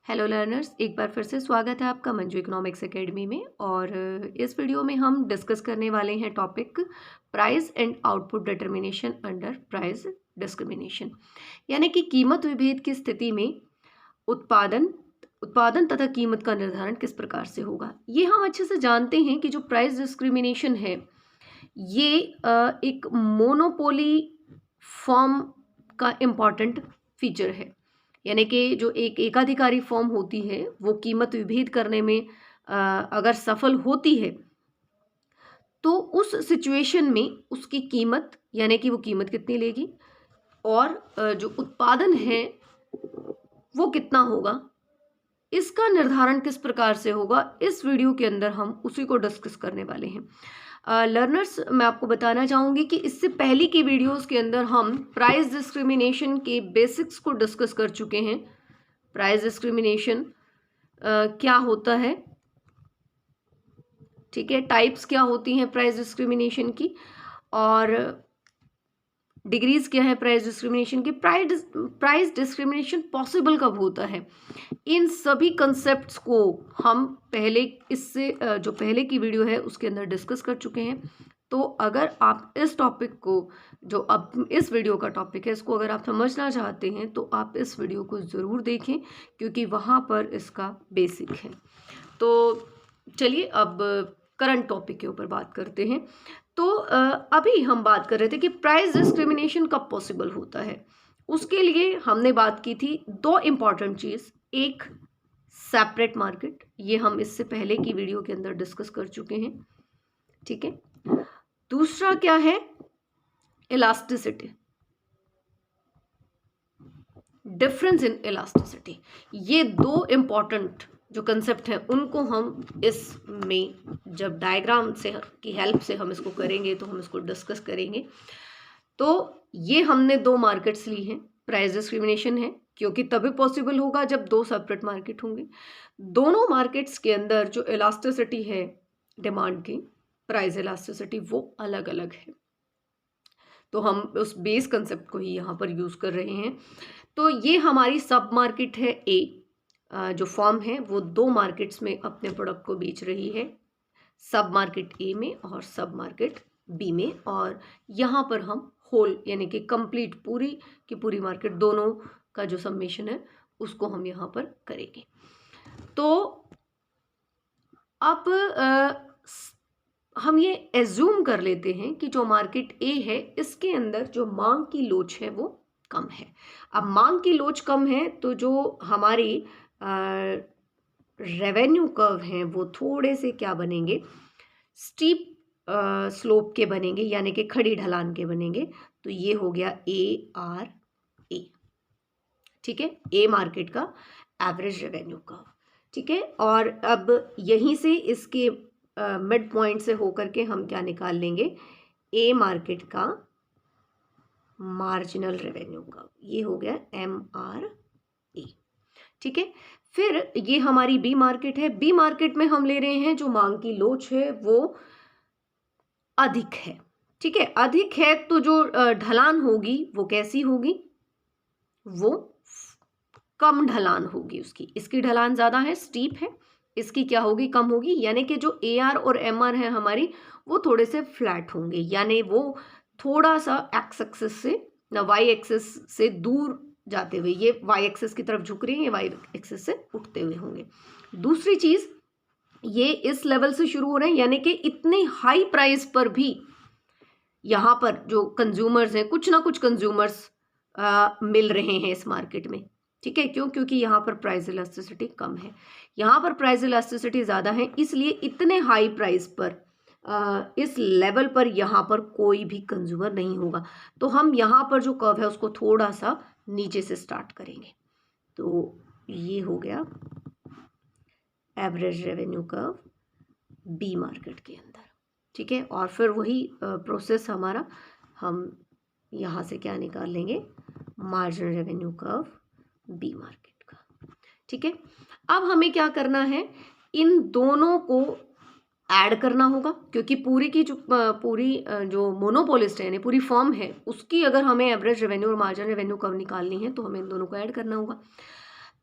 Hello learners, एक बार फिर से स्वागत है आपका मंजू इकोनॉमिक्स एकेडमी में। और इस वीडियो में हम डिस्कस करने वाले हैं topic price and output determination under price discrimination, यानी कि कीमत विभेद की स्थिति में उत्पादन उत्पादन तथा कीमत का निर्धारण किस प्रकार से होगा। ये हम अच्छे से जानते हैं कि जो प्राइस डिस्क्रिमिनेशन है ये एक मोनोपोली फॉर्म का इम्पॉर्टेंट फीचर है, यानी कि जो एक एकाधिकारी फॉर्म होती है वो कीमत विभेद करने में अगर सफल होती है तो उस सिचुएशन में उसकी कीमत, यानी कि वो कीमत कितनी लेगी और जो उत्पादन है वो कितना होगा, इसका निर्धारण किस प्रकार से होगा, इस वीडियो के अंदर हम उसी को डिस्कस करने वाले हैं। लर्नर्स, मैं आपको बताना चाहूँगी कि इससे पहले की वीडियोस के अंदर हम प्राइस डिस्क्रिमिनेशन के बेसिक्स को डिस्कस कर चुके हैं। प्राइस डिस्क्रिमिनेशन क्या होता है, ठीक है, टाइप्स क्या होती हैं प्राइस डिस्क्रिमिनेशन की, और डिग्रीज क्या है प्राइस डिस्क्रिमिनेशन की, प्राइस डिस्क्रिमिनेशन पॉसिबल कब होता है। इन सभी कंसेप्ट्स को हम पहले इससे जो पहले की वीडियो है उसके अंदर डिस्कस कर चुके हैं। तो अगर आप इस टॉपिक को, जो अब इस वीडियो का टॉपिक है, इसको अगर आप समझना चाहते हैं तो आप इस वीडियो को ज़रूर देखें, क्योंकि वहाँ पर इसका बेसिक है। तो चलिए अब करंट टॉपिक के ऊपर बात करते हैं। तो अभी हम बात कर रहे थे कि प्राइस डिस्क्रिमिनेशन कब पॉसिबल होता है। उसके लिए हमने बात की थी दो इम्पॉर्टेंट चीज़, एक सेपरेट मार्केट, ये हम इससे पहले की वीडियो के अंदर डिस्कस कर चुके हैं, ठीक है। दूसरा क्या है, इलास्टिसिटी, डिफरेंस इन इलास्टिसिटी। ये दो इम्पॉर्टेंट जो कंसेप्ट हैं उनको हम इसमें जब डायग्राम से की हेल्प से हम इसको करेंगे तो हम इसको डिस्कस करेंगे। तो ये हमने दो मार्केट्स ली हैं, प्राइस डिस्क्रिमिनेशन है क्योंकि तभी पॉसिबल होगा जब दो सेपरेट मार्केट होंगे। दोनों मार्केट्स के अंदर जो इलास्टिसिटी है डिमांड की, प्राइस इलास्टिसिटी, वो अलग अलग है। तो हम उस बेस कंसेप्ट को ही यहाँ पर यूज़ कर रहे हैं। तो ये हमारी सब मार्केट है ए, जो फॉर्म है वो दो मार्केट्स में अपने प्रोडक्ट को बेच रही है, सब मार्केट ए में और सब मार्केट बी में। और यहाँ पर हम होल, यानी कि कंप्लीट पूरी की पूरी मार्केट, दोनों का जो समेशन है उसको हम यहाँ पर करेंगे। तो अब हम ये एज्यूम कर लेते हैं कि जो मार्केट ए है इसके अंदर जो मांग की लोच है वो कम है। अब मांग की लोच कम है तो जो हमारी रेवेन्यू कर्व हैं वो थोड़े से क्या बनेंगे, स्टीप स्लोप के बनेंगे, यानी कि खड़ी ढलान के बनेंगे। तो ये हो गया ARA, ठीक है, ए मार्केट का एवरेज रेवेन्यू कर्व, ठीक है। और अब यहीं से इसके मिड पॉइंट से होकर के हम क्या निकाल लेंगे, ए मार्केट का मार्जिनल रेवेन्यू कर्व, ये हो गया MRA, ठीक है। फिर ये हमारी बी मार्केट है, बी मार्केट में हम ले रहे हैं जो मांग की लोच है वो अधिक है, ठीक है। अधिक है तो जो ढलान होगी वो कैसी होगी, वो कम ढलान होगी उसकी, इसकी ढलान ज्यादा है, स्टीप है, इसकी क्या होगी, कम होगी। यानी कि जो AR और MR है हमारी वो थोड़े से फ्लैट होंगे, यानी वो थोड़ा सा एक्स एक्सिस से ना वाई एक्सिस से दूर जाते हुए, ये वाई एक्सिस की तरफ झुक रही है, ये वाई एक्सिस से उठते हुए होंगे। दूसरी चीज, ये इस लेवल से शुरू हो रहे हैं, यानी कि इतनी हाई प्राइस पर भी यहाँ पर जो कंज्यूमर्स हैं, कुछ ना कुछ कंज्यूमर्स मिल रहे हैं इस मार्केट में, ठीक है। क्यों, क्योंकि यहाँ पर प्राइस इलास्टिसिटी कम है, यहाँ पर प्राइस इलास्टिसिटी ज़्यादा है, इसलिए इतने हाई प्राइस पर इस लेवल पर यहाँ पर कोई भी कंज्यूमर नहीं होगा। तो हम यहाँ पर जो कर्व है उसको थोड़ा सा नीचे से स्टार्ट करेंगे। तो ये हो गया average revenue curve B market के अंदर, ठीक है। और फिर वही प्रोसेस हमारा, हम यहाँ से क्या निकाल लेंगे, marginal revenue curve B market का, ठीक है। अब हमें क्या करना है, इन दोनों को ऐड करना होगा, क्योंकि पूरी की जो मोनोपोलिस्ट है, यानी पूरी फर्म है, उसकी अगर हमें एवरेज रेवेन्यू और मार्जिनल रेवेन्यू कर्व निकालनी है तो हमें इन दोनों को ऐड करना होगा।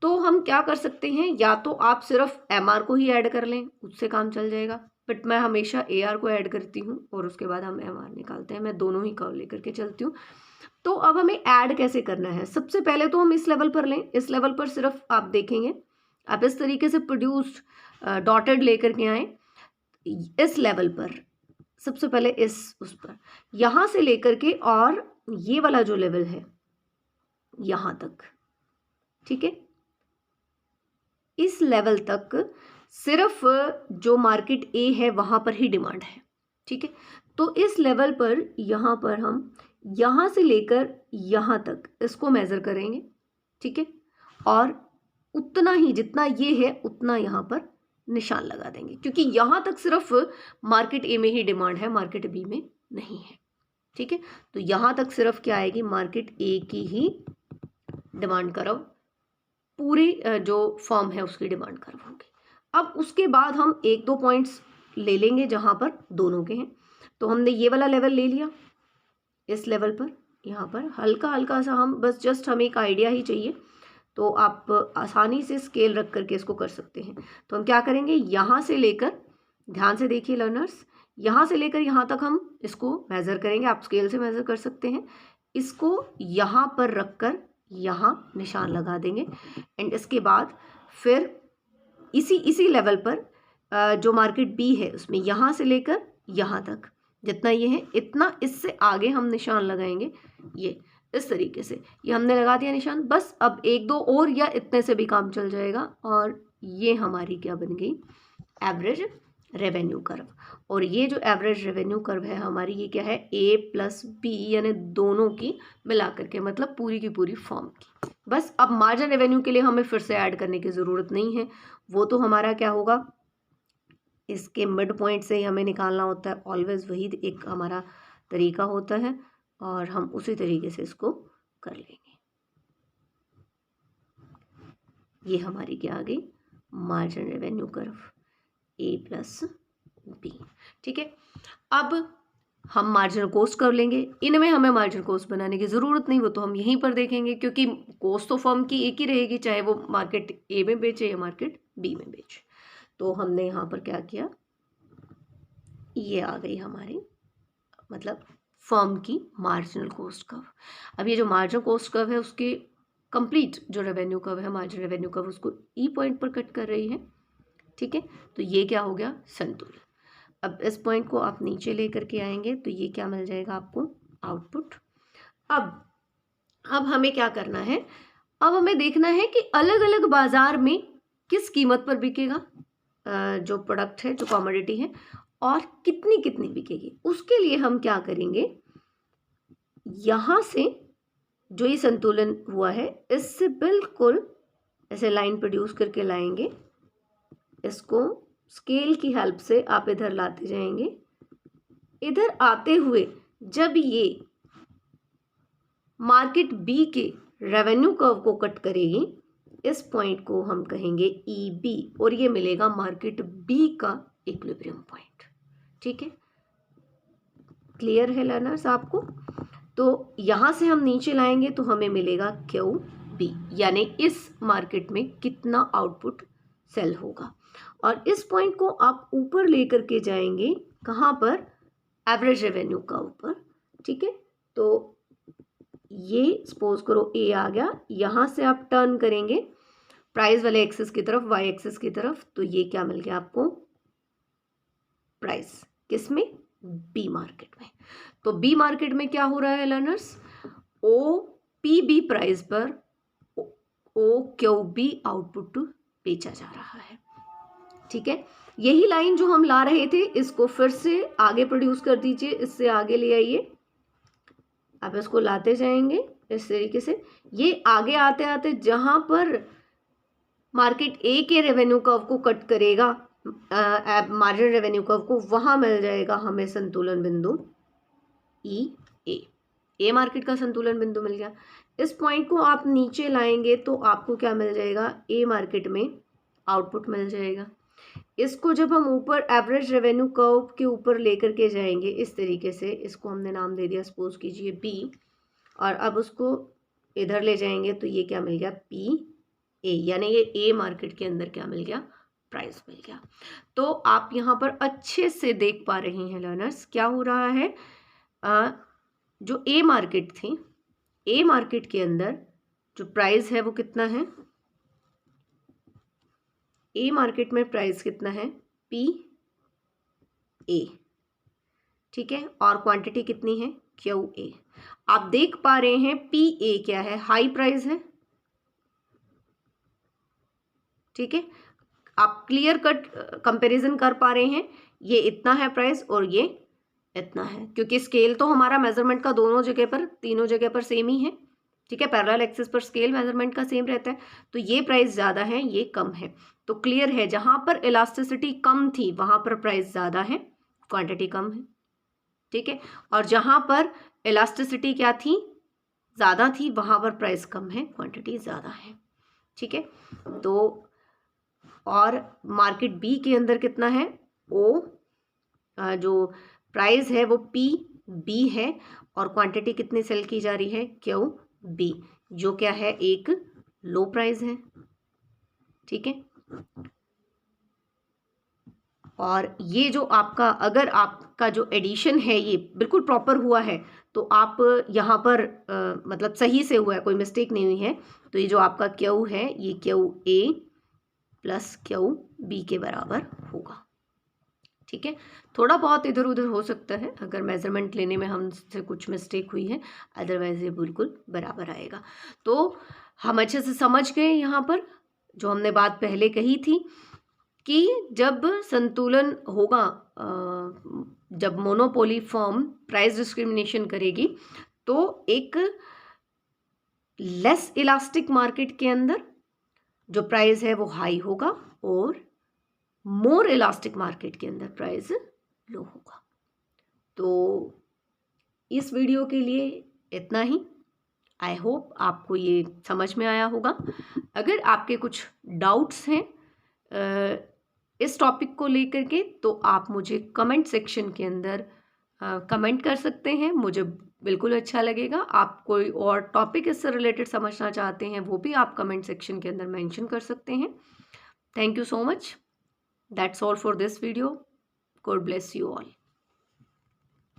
तो हम क्या कर सकते हैं, या तो आप सिर्फ MR को ही ऐड कर लें, उससे काम चल जाएगा, बट मैं हमेशा AR को ऐड करती हूँ और उसके बाद हम MR निकालते हैं। मैं दोनों ही कर्व लेकर के चलती हूँ। तो अब हमें ऐड कैसे करना है, सबसे पहले तो हम इस लेवल पर लें। इस लेवल पर सिर्फ आप देखेंगे, आप इस तरीके से प्रोड्यूस्ड डॉटेड लेकर के आए। इस लेवल पर सबसे पहले उस पर यहाँ से लेकर के और ये वाला जो लेवल है यहाँ तक, ठीक है, इस लेवल तक सिर्फ जो मार्केट ए है वहां पर ही डिमांड है, ठीक है। तो इस लेवल पर यहाँ पर हम यहाँ से लेकर यहाँ तक इसको मेजर करेंगे, ठीक है, और उतना ही जितना ये है उतना यहाँ पर निशान लगा देंगे, क्योंकि यहाँ तक सिर्फ मार्केट ए में ही डिमांड है, मार्केट बी में नहीं है, ठीक है। तो यहाँ तक सिर्फ क्या आएगी, मार्केट ए की ही डिमांड कर्व, पूरी जो फॉर्म है उसकी डिमांड कर्व होगी। अब उसके बाद हम एक दो पॉइंट्स ले लेंगे जहाँ पर दोनों के हैं। तो हमने ये वाला लेवल ले लिया, इस लेवल पर यहाँ पर हल्का हल्का सा हम बस जस्ट हमें एक आइडिया ही चाहिए, तो आप आसानी से स्केल रख करके इसको कर सकते हैं। तो हम क्या करेंगे, यहाँ से लेकर, ध्यान से देखिए लर्नर्स, यहाँ से लेकर यहाँ तक हम इसको मेज़र करेंगे। आप स्केल से मेज़र कर सकते हैं। इसको यहाँ पर रख कर यहाँ निशान लगा देंगे एंड इसके बाद फिर इसी लेवल पर जो मार्केट बी है उसमें यहाँ से लेकर यहाँ तक जितना ये है इतना, इससे आगे हम निशान लगाएंगे। ये इस तरीके से ये हमने लगा दिया निशान। बस अब एक दो और या इतने से भी काम चल जाएगा और ये हमारी क्या बन गई, एवरेज रेवेन्यू कर्व। और ये जो एवरेज रेवेन्यू कर्व है हमारी, ये क्या है, A प्लस B, यानी दोनों की मिला करके, मतलब पूरी की पूरी फॉर्म की। बस अब मार्जिन रेवेन्यू के लिए हमें फिर से ऐड करने की ज़रूरत नहीं है, वो तो हमारा क्या होगा, इसके मिड पॉइंट से ही हमें निकालना होता है। ऑलवेज वही एक हमारा तरीका होता है और हम उसी तरीके से इसको कर लेंगे। ये हमारी क्या आ गई, margin revenue curve A plus B, ठीक है। अब हम मार्जिनल कॉस्ट कर लेंगे। इनमें हमें मार्जिनल कॉस्ट बनाने की ज़रूरत नहीं, वो तो हम यहीं पर देखेंगे, क्योंकि कॉस्ट तो फर्म की एक ही रहेगी, चाहे वो मार्केट A में बेचे या मार्केट B में बेचे। तो हमने यहाँ पर क्या किया, ये आ गई हमारी मतलब फर्म की मार्जिनल कॉस्ट कर्व। अब ये जो मार्जिनल कॉस्ट कर्व है उसके कंप्लीट जो रेवेन्यू कर्व है, मार्जिनल रेवेन्यू कर्व, उसको ई पॉइंट पर कट कर रही है, ठीक है। तो ये क्या हो गया, संतुलन। अब इस पॉइंट को आप नीचे लेकर के आएंगे तो ये क्या मिल जाएगा आपको, आउटपुट। अब हमें क्या करना है, अब हमें देखना है कि अलग अलग बाजार में किस कीमत पर बिकेगा जो प्रोडक्ट है, जो कमोडिटी है, और कितनी कितनी बिकेगी। उसके लिए हम क्या करेंगे, यहाँ से जो ये संतुलन हुआ है इससे बिल्कुल ऐसे लाइन प्रोड्यूस करके लाएंगे, इसको स्केल की हेल्प से आप इधर लाते जाएंगे। इधर आते हुए जब ये मार्केट बी के रेवेन्यू कर्व को कट करेगी, इस पॉइंट को हम कहेंगे EB और ये मिलेगा मार्केट बी का इक्विलिब्रियम पॉइंट, ठीक है। क्लियर है लर्नर्स आपको? तो यहाँ से हम नीचे लाएंगे तो हमें मिलेगा QB, यानी इस मार्केट में कितना आउटपुट सेल होगा। और इस पॉइंट को आप ऊपर लेकर के जाएंगे, कहाँ पर, एवरेज रेवेन्यू कर्व पर, ठीक है। तो ये सपोज करो A आ गया, यहाँ से आप टर्न करेंगे प्राइस वाले एक्सिस की तरफ, Y एक्सिस की तरफ, तो ये क्या मिल गया आपको, प्राइस किस में, B मार्केट में। तो B मार्केट में क्या हो रहा है लर्नर्स, OPB प्राइस पर OQB आउटपुट बेचा जा रहा है, ठीक है। यही लाइन जो हम ला रहे थे इसको फिर से आगे प्रोड्यूस कर दीजिए, इससे आगे ले आइए। अब इसको लाते जाएंगे इस तरीके से, ये आगे आते आते जहां पर मार्केट ए के रेवेन्यू कर्व को कट करेगा, मार्जिनल रेवेन्यू कर्व को, वहां मिल जाएगा हमें संतुलन बिंदु ए मार्केट का संतुलन बिंदु मिल गया। इस पॉइंट को आप नीचे लाएंगे तो आपको क्या मिल जाएगा, ए मार्केट में आउटपुट मिल जाएगा। इसको जब हम ऊपर एवरेज रेवेन्यू कर्व के ऊपर लेकर के जाएंगे इस तरीके से, इसको हमने नाम दे दिया सपोज कीजिए B, और अब उसको इधर ले जाएंगे तो ये क्या मिल गया, P ए, यानी ये ए मार्केट के अंदर क्या मिल गया, प्राइस मिल गया। तो आप यहाँ पर अच्छे से देख पा रहे हैं लर्नर्स क्या हो रहा है। जो ए मार्केट थी, ए मार्केट के अंदर जो प्राइस है वो कितना है, ए मार्केट में प्राइस कितना है, पी ए, ठीक है, और क्वांटिटी कितनी है, क्यू ए। आप देख पा रहे हैं पी ए क्या है, हाई प्राइस है, ठीक है। आप क्लियर कट कंपैरिजन कर पा रहे हैं, ये इतना है प्राइस और ये इतना है, क्योंकि स्केल तो हमारा मेजरमेंट का दोनों जगह पर, तीनों जगह पर सेम ही है, ठीक है। पैरेलल एक्सिस पर स्केल मेजरमेंट का सेम रहता है, तो ये प्राइस ज़्यादा है, ये कम है। तो क्लियर है जहां पर इलास्टिसिटी कम थी वहां पर प्राइस ज़्यादा है, क्वांटिटी कम है, ठीक है। और जहां पर इलास्टिसिटी क्या थी, ज़्यादा थी, वहां पर प्राइस कम है, क्वांटिटी ज़्यादा है, ठीक है। तो और मार्केट बी के अंदर कितना है, ओ जो प्राइस है वो पी बी है, और क्वांटिटी कितनी सेल की जा रही है, क्यू बी, जो क्या है, एक लो प्राइस है, ठीक है। और ये जो आपका, अगर आपका जो एडिशन है ये बिल्कुल प्रॉपर हुआ है, तो आप यहाँ पर मतलब सही से हुआ है, कोई मिस्टेक नहीं हुई है, तो ये जो आपका क्यू है, ये Q A plus Q B के बराबर होगा, ठीक है। थोड़ा बहुत इधर उधर हो सकता है अगर मेजरमेंट लेने में हमसे कुछ मिस्टेक हुई है, अदरवाइज ये बिल्कुल बराबर आएगा। तो हम अच्छे से समझ गए यहाँ पर जो हमने बात पहले कही थी कि जब संतुलन होगा, जब मोनोपोली फर्म प्राइस डिस्क्रिमिनेशन करेगी, तो एक लेस इलास्टिक मार्केट के अंदर जो प्राइस है वो हाई होगा, और मोर इलास्टिक मार्केट के अंदर प्राइस लो होगा। तो इस वीडियो के लिए इतना ही। आई होप आपको ये समझ में आया होगा। अगर आपके कुछ डाउट्स हैं इस टॉपिक को लेकर के, तो आप मुझे कमेंट सेक्शन के अंदर कमेंट कर सकते हैं, मुझे बिल्कुल अच्छा लगेगा। आप कोई और टॉपिक इससे रिलेटेड समझना चाहते हैं, वो भी आप कमेंट सेक्शन के अंदर मेंशन कर सकते हैं। Thank you so much. That's all for this video. God bless you all.